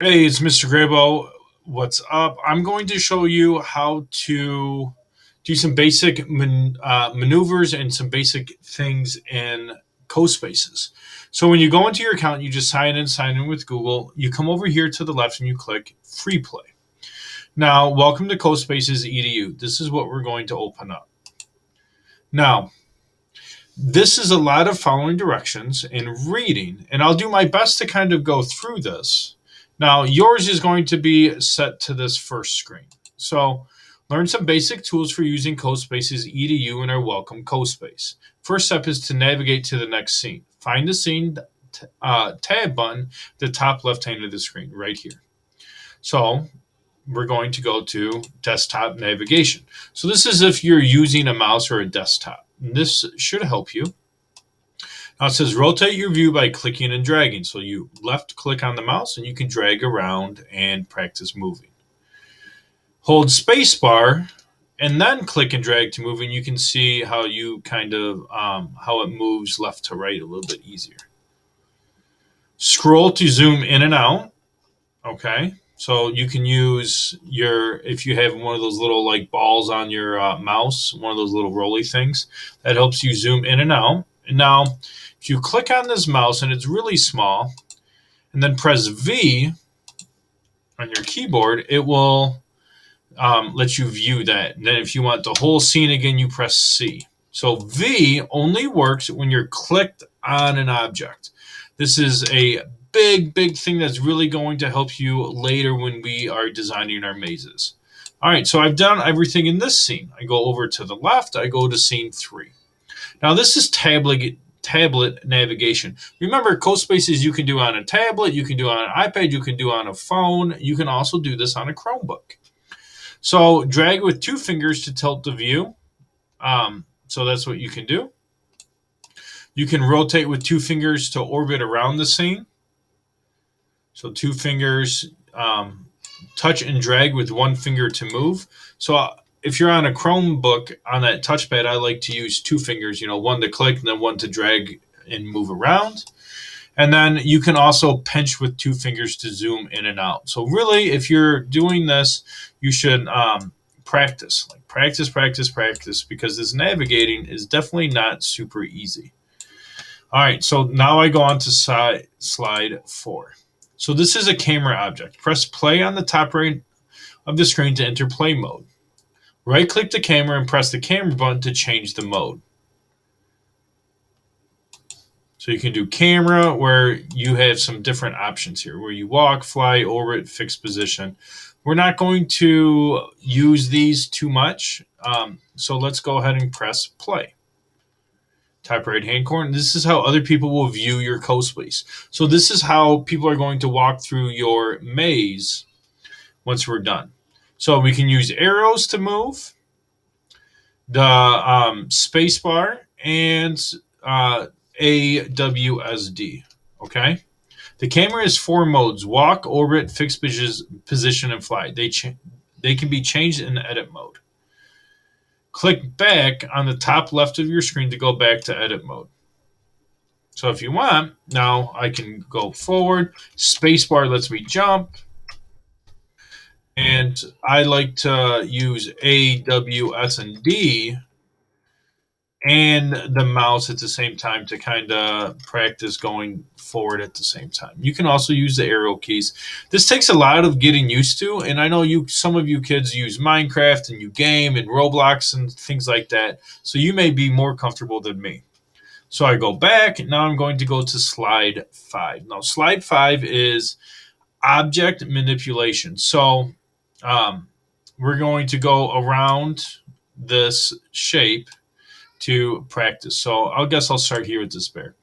Hey, it's Mr. Grabo. What's up? I'm going to show you how to do some basic maneuvers and some basic things in CoSpaces. So when you go into your account, you just sign in with Google. You come over here to the left and you click Free Play. Now, welcome to CoSpaces EDU. This is what we're going to open up. Now, this is a lot of following directions and reading, and I'll do my best to kind of go through this. Now, yours is going to be set to this first screen. So, learn some basic tools for using CoSpaces EDU in our welcome CoSpace. First step is to navigate to the next scene. Find the scene tab button, the top left hand of the screen, right here. So, we're going to go to desktop navigation. So this is if you're using a mouse or a desktop. And this should help you. Now it says rotate your view by clicking and dragging. So you left click on the mouse and you can drag around and practice moving. Hold spacebar and then click and drag to move, and you can see how you kind of how it moves left to right a little bit easier. Scroll to zoom in and out. Okay. So you can use if you have one of those little like balls on your mouse, one of those little rolly things, that helps you zoom in and out. And now, if you click on this mouse and it's really small, and then press V on your keyboard, it will let you view that. And then if you want the whole scene again, you press C. So V only works when you're clicked on an object. This is a big thing that's really going to help you later when we are designing our mazes. All right, so I've done everything in this scene. I go over to the left, I go to scene 3. Now this is tablet navigation. Remember, CoSpaces you can do on a tablet, you can do on an iPad, you can do on a phone, you can also do this on a Chromebook. So drag with 2 fingers to tilt the view. So that's what you can do. You can rotate with 2 fingers to orbit around the scene. So 2 fingers, touch and drag with 1 finger to move. So if you're on a Chromebook on that touchpad, I like to use 2 fingers, one to click and then 1 to drag and move around. And then you can also pinch with 2 fingers to zoom in and out. So really, if you're doing this, you should practice, practice, because this navigating is definitely not super easy. All right, so now I go on to slide 4. So this is a camera object. Press play on the top right of the screen to enter play mode. Right-click the camera and press the camera button to change the mode. So you can do camera, where you have some different options here, where you walk, fly, orbit, fixed position. We're not going to use these too much, so let's go ahead and press play. Top right-hand corner. This is how other people will view your CoSpace. So this is how people are going to walk through your maze once we're done. So we can use arrows to move, the space bar, and AWSD. Okay? The camera is 4 modes: walk, orbit, fixed position, and fly. They can be changed in edit mode. Click back on the top left of your screen to go back to edit mode. So if you want, now I can go forward. Spacebar lets me jump. And I like to use A, W, S, and D and the mouse at the same time to kind of practice going forward at the same time. You can also use the arrow keys. This takes a lot of getting used to, and I know some of you kids use Minecraft and you game and Roblox and things like that, so you may be more comfortable than me. So I go back, and now I'm going to go to slide 5. Now slide 5 is object manipulation. So we're going to go around this shape to practice. So I guess I'll start here with this bear.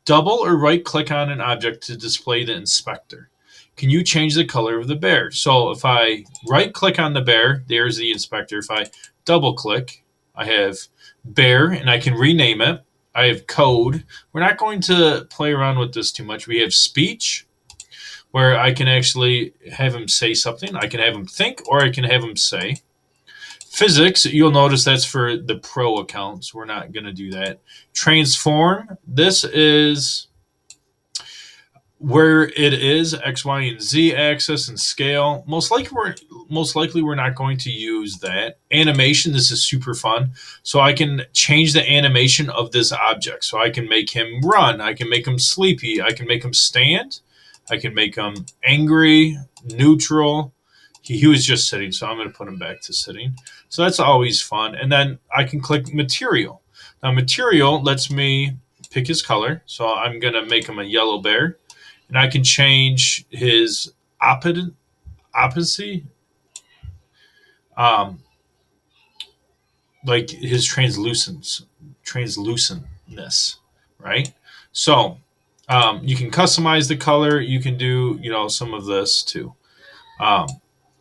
Double or right click on an object to display the inspector. Can you change the color of the bear? So if I right click on the bear, there's the inspector. If I double click, I have bear, and I can rename it. I have code. We're not going to play around with this too much. We have speech, where I can actually have him say something. I can have him think, or I can have him say. Physics, you'll notice that's for the pro accounts. We're not going to do that. Transform, this is where it is X, Y, and Z axis and scale. Most likely we're not going to use that. Animation, this is super fun. So I can change the animation of this object. So I can make him run, I can make him sleepy, I can make him stand, I can make him angry, neutral. He was just sitting, so I'm going to put him back to sitting. So that's always fun. And then I can click material. Now material lets me pick his color. So I'm going to make him a yellow bear, and I can change his opacity, um, like his translucentness, right? So you can customize the color. You can do, some of this too, um,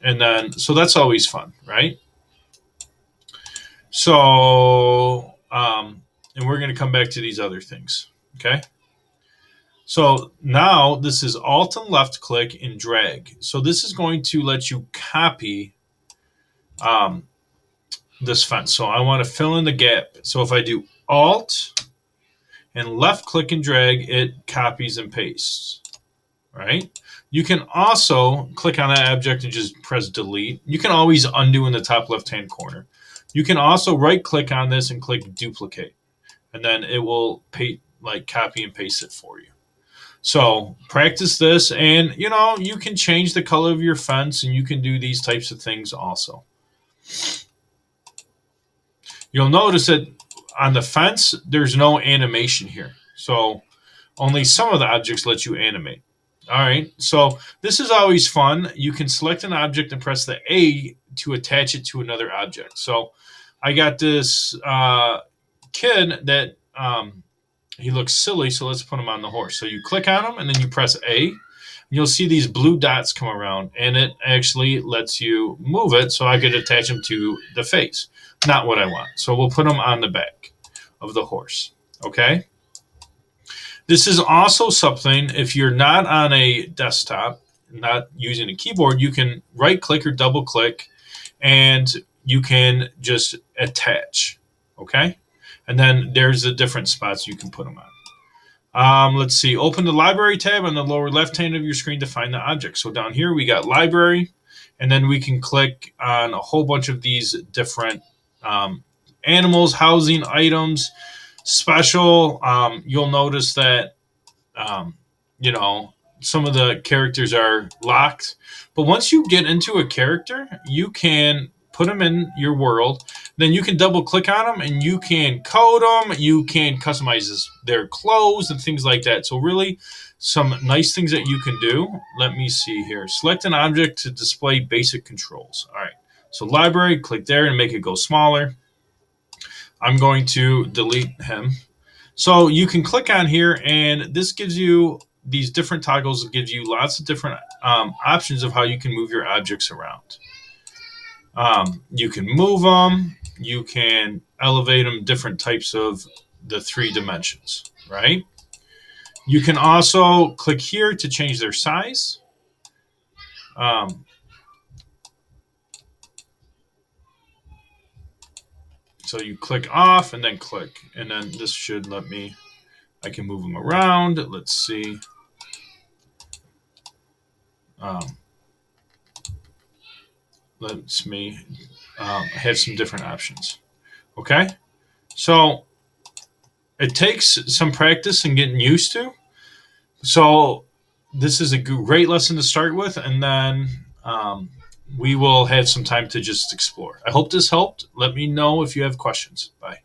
and then so that's always fun, right? So and we're going to come back to these other things, okay? So now this is Alt and left click and drag. So this is going to let you copy um, this fence. So I want to fill in the gap. So if I do Alt and left click and drag, it copies and pastes, right? You can also click on that object and just press delete. You can always undo in the top left-hand corner. You can also right click on this and click duplicate, and then it will copy and paste it for you. So practice this, and you can change the color of your fence, and you can do these types of things also. You'll notice that on the fence, there's no animation here. So only some of the objects let you animate. All right, so this is always fun. You can select an object and press the A to attach it to another object. So I got this kid that he looks silly, so let's put him on the horse. So you click on him, and then you press A, and you'll see these blue dots come around, and it actually lets you move it, so I could attach him to the face. Not what I want. So we'll put him on the back of the horse, okay? This is also something, if you're not on a desktop, not using a keyboard, you can right-click or double-click, and you can just attach, okay? And then there's the different spots you can put them on. Let's see. Open the library tab on the lower left hand of your screen to find the object. So down here we got library, and then we can click on a whole bunch of these different animals, housing, items, special. You'll notice that some of the characters are locked, but once you get into a character, you can put them in your world. Then you can double click on them, and you can code them. You can customize their clothes and things like that. So really, some nice things that you can do. Let me see here. Select an object to display basic controls. All right. So library, click there and make it go smaller. I'm going to delete him. So you can click on here, and this gives you these different toggles. It gives you lots of different options of how you can move your objects around. You can move them. You can elevate them different types of the 3 dimensions, right? You can also click here to change their size. So you click off and then click, and then this should let me, I can move them around. Let's see. Lets me have some different options. Okay, so it takes some practice and getting used to. So this is a great lesson to start with, and then we will have some time to just explore. I hope this helped. Let me know if you have questions. Bye.